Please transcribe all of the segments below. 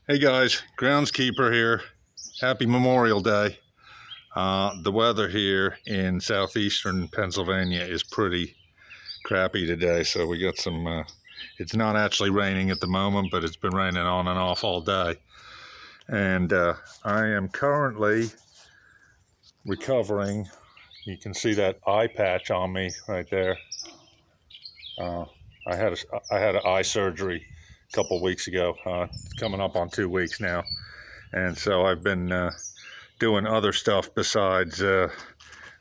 Hey guys, groundskeeper here. Happy Memorial Day. The weather here in southeastern Pennsylvania is pretty crappy today, so we got some, it's not actually raining at the moment, but it's been raining on and off all day. And I am currently recovering. You can see that eye patch on me right there. I had an eye surgery a couple weeks ago. It's coming up on 2 weeks now. And so I've been doing other stuff besides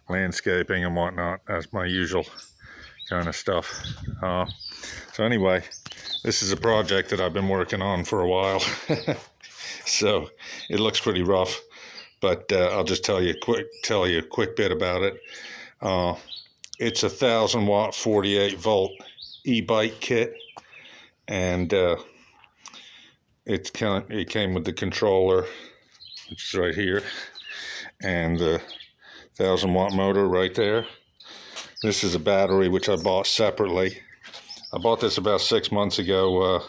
landscaping and whatnot, as my usual kind of stuff. So anyway, this is a project that I've been working on for a while. So it looks pretty rough, but I'll just tell you a quick bit about it. It's a 1,000-watt 48-volt e-bike kit, and it came with the controller, which is right here, and the 1,000-watt motor right there. This is a battery which I bought separately. I bought this about 6 months ago.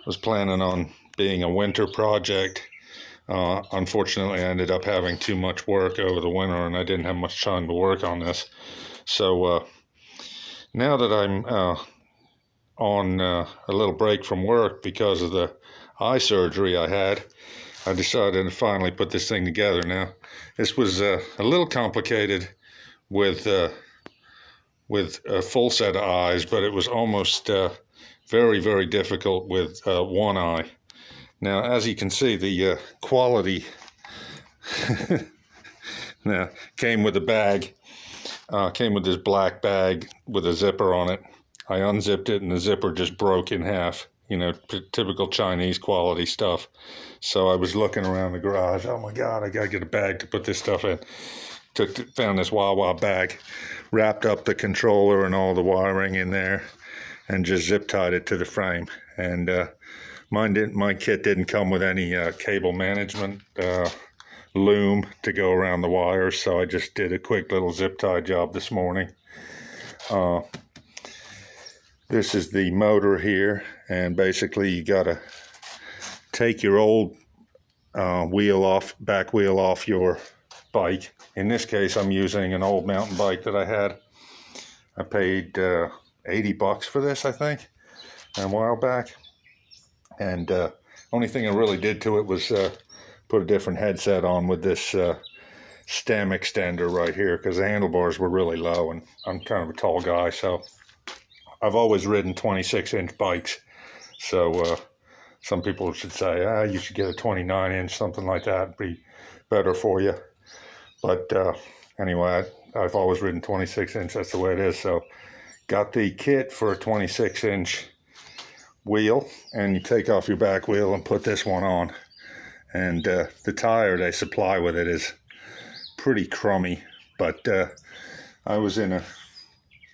Was planning on being a winter project. Unfortunately, I ended up having too much work over the winter, and I didn't have much time to work on this. So now that I'm on a little break from work because of the eye surgery I had, I decided to finally put this thing together. Now, this was a little complicated with a full set of eyes, but it was almost very, very difficult with one eye. Now, as you can see, the quality now came with a bag, came with this black bag with a zipper on it. I unzipped it and the zipper just broke in half. You know, typical Chinese quality stuff. So I was looking around the garage. Oh my God, I gotta get a bag to put this stuff in. Found this Wawa bag, wrapped up the controller and all the wiring in there, and just zip tied it to the frame. And my kit didn't come with any cable management loom to go around the wires, so I just did a quick little zip tie job this morning. This is the motor here, and basically you gotta take your old back wheel off your bike. In this case, I'm using an old mountain bike that I had. I paid 80 bucks for this, I think, a while back. And only thing I really did to it was put a different headset on with this stem extender right here, because the handlebars were really low, and I'm kind of a tall guy, so I've always ridden 26-inch bikes. So some people should say, you should get a 29-inch, something like that, would be better for you. But anyway, I've always ridden 26-inch, that's the way it is. So got the kit for a 26-inch wheel, and you take off your back wheel and put this one on. And the tire they supply with it is pretty crummy, but I was in a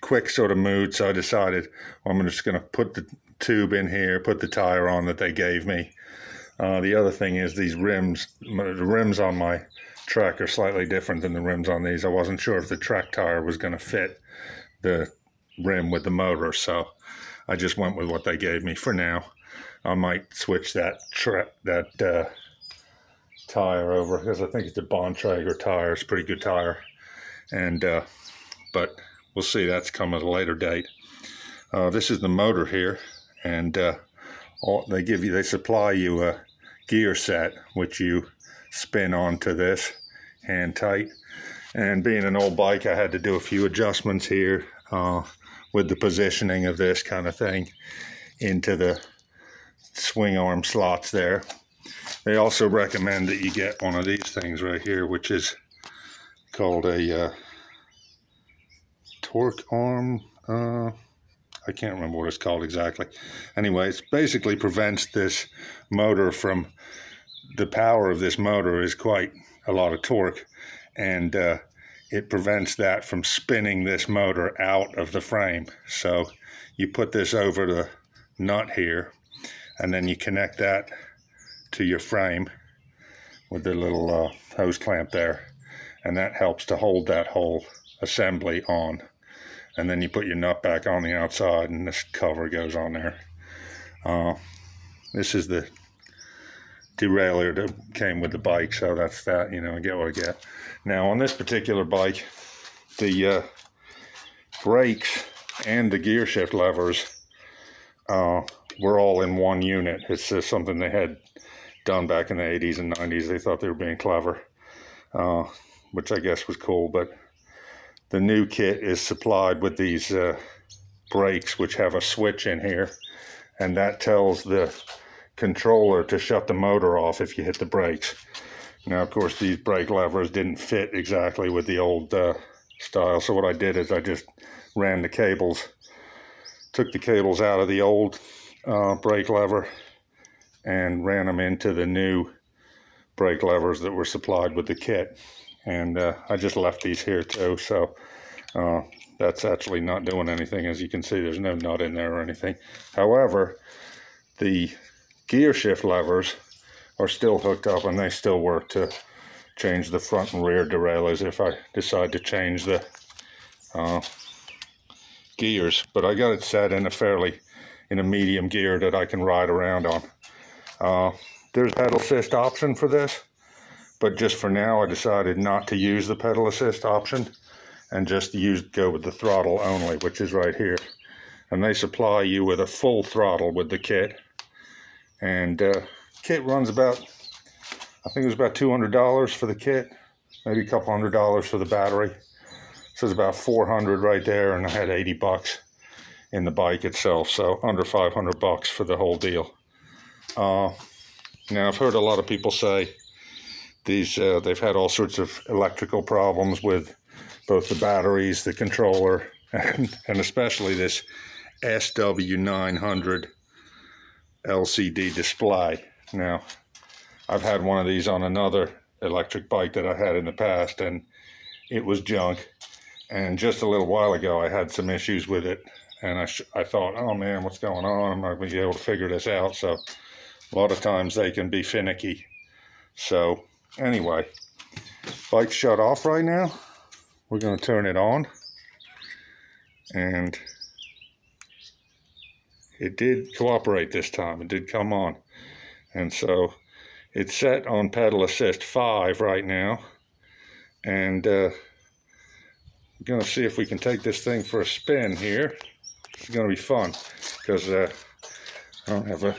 quick sort of mood, so I decided, well, I'm just going to put the tube in here, put the tire on that they gave me. The other thing is these rims, the rims on my Trek are slightly different than the rims on these. I wasn't sure if the Trek tire was going to fit the rim with the motor, so I just went with what they gave me for now. I might switch that tire over, because I think it's a Bontrager tire. It's a pretty good tire, and but we'll see. That's come at a later date. This is the motor here, and they supply you a gear set which you spin onto this hand tight. And being an old bike, I had to do a few adjustments here with the positioning of this kind of thing into the swing arm slots there. They also recommend that you get one of these things right here, which is called a torque arm. I can't remember what it's called exactly. Anyway, it basically prevents this motor from, the power of this motor is quite a lot of torque, and it prevents that from spinning this motor out of the frame. So you put this over the nut here, and then you connect that to your frame with the little hose clamp there, and that helps to hold that whole assembly on. And then you put your nut back on the outside, and this cover goes on there. This is the derailleur that came with the bike, so that's that, you know, I get what I get. Now on this particular bike, the brakes and the gear shift levers were all in one unit. It's just something they had done back in the 80s and 90s. They thought they were being clever, which I guess was cool. But the new kit is supplied with these brakes, which have a switch in here, and that tells the controller to shut the motor off if you hit the brakes. Now, of course, these brake levers didn't fit exactly with the old style, so what I did is I just ran the cables, took the cables out of the old brake lever and ran them into the new brake levers that were supplied with the kit. And I just left these here too, so that's actually not doing anything. As you can see, there's no nut in there or anything. However, the gear shift levers are still hooked up, and they still work to change the front and rear derailleurs if I decide to change the gears. But I got it set in a medium gear that I can ride around on. There's a pedal assist option for this, but just for now I decided not to use the pedal assist option and just go with the throttle only, which is right here. And they supply you with a full throttle with the kit. And kit runs about, I think it was about $200 for the kit, maybe a couple $100 for the battery. So it's about $400 right there, and I had $80 in the bike itself, so under $500 for the whole deal. Now, I've heard a lot of people say they've had all sorts of electrical problems with both the batteries, the controller, and especially this SW900 LCD display. Now, I've had one of these on another electric bike that I had in the past, and it was junk. And just a little while ago, I had some issues with it, and I thought, oh man, what's going on? I'm not going to be able to figure this out. So a lot of times they can be finicky. So anyway, bike's shut off right now. We're going to turn it on, and it did cooperate this time. It did come on. And so it's set on pedal assist 5 right now, and we're going to see if we can take this thing for a spin here. It's going to be fun because I don't have a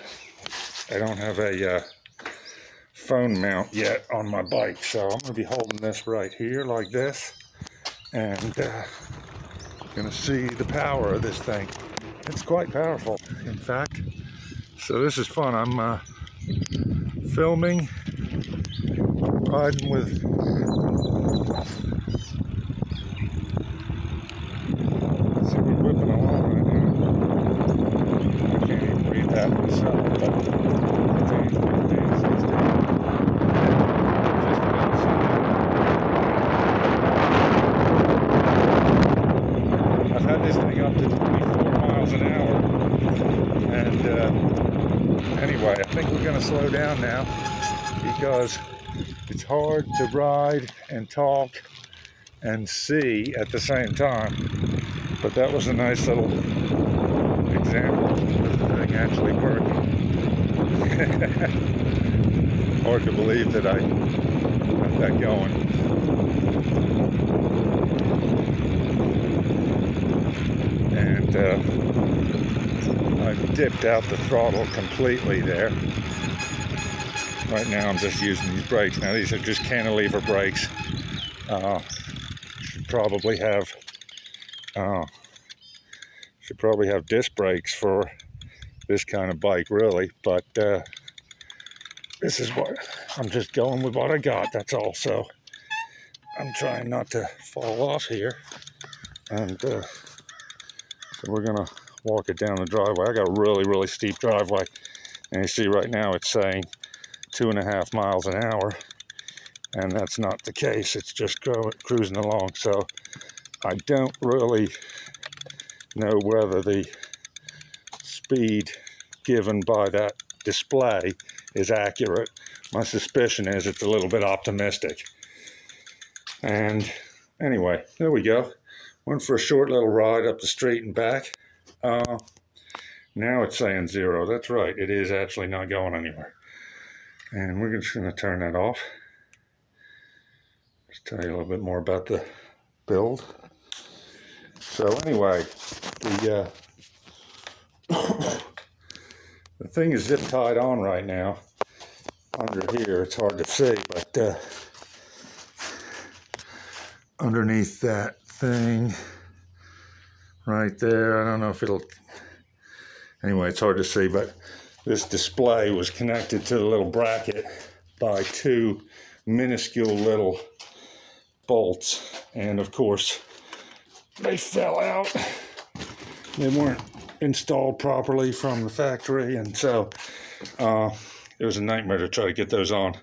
phone mount yet on my bike, so I'm going to be holding this right here like this, and going to see the power of this thing. It's quite powerful, in fact. So this is fun. I'm filming, riding with whipping along right now. I can't even read that myself, but I've had this thing up to 24 miles an hour, and anyway, I think we're going to slow down now because it's hard to ride and talk and see at the same time. But that was a nice little example of the thing actually working. Hard to believe that I got that going. And I dipped out the throttle completely there. Right now I'm just using these brakes. Now these are just cantilever brakes. Should probably have disc brakes for this kind of bike, really, but this is what I'm just going with what I got, that's all. So I'm trying not to fall off here, and so we're gonna walk it down the driveway. I got a really steep driveway, and you see right now it's saying 2.5 miles an hour, and that's not the case. It's just cruising along. So I don't really know whether the speed given by that display is accurate. My suspicion is it's a little bit optimistic. And anyway, there we go. Went for a short little ride up the street and back. Now it's saying 0. That's right, it is actually not going anywhere. And we're just going to turn that off. Just tell you a little bit more about the build. So anyway, the the thing is zip tied on right now under here. It's hard to see, but underneath that thing right there, I don't know if it'll, anyway, it's hard to see, but this display was connected to the little bracket by two minuscule little bolts, and of course they fell out. They weren't installed properly from the factory, and so it was a nightmare to try to get those on.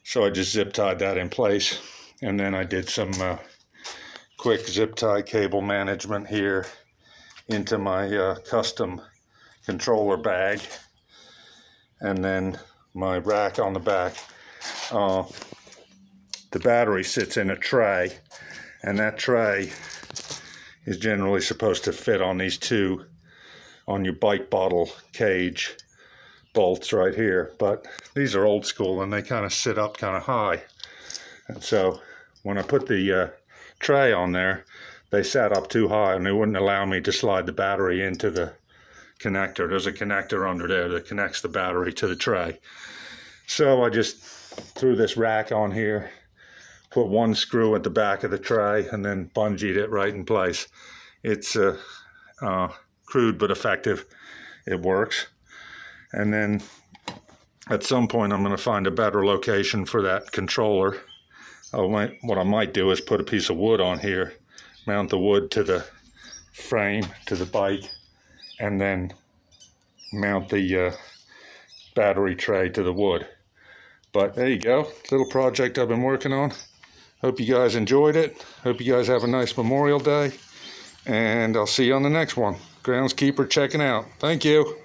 So I just zip tied that in place, and then I did some quick zip tie cable management here into my custom controller bag, and then my rack on the back. The battery sits in a tray, and that tray is generally supposed to fit on these two, on your bike bottle cage bolts right here, but these are old school and they kind of sit up kind of high, and so when I put the tray on there, they sat up too high and they wouldn't allow me to slide the battery into the connector. There's a connector under there that connects the battery to the tray. So I just threw this rack on here, put one screw at the back of the tray, and then bungeed it right in place. It's crude but effective. It works. And then at some point I'm going to find a better location for that controller. What I might do is put a piece of wood on here, mount the wood to the frame, to the bike, and then mount the battery tray to the wood. But there you go, little project I've been working on. Hope you guys enjoyed it. Hope you guys have a nice Memorial Day, and I'll see you on the next one. Groundskeeper checking out. Thank you.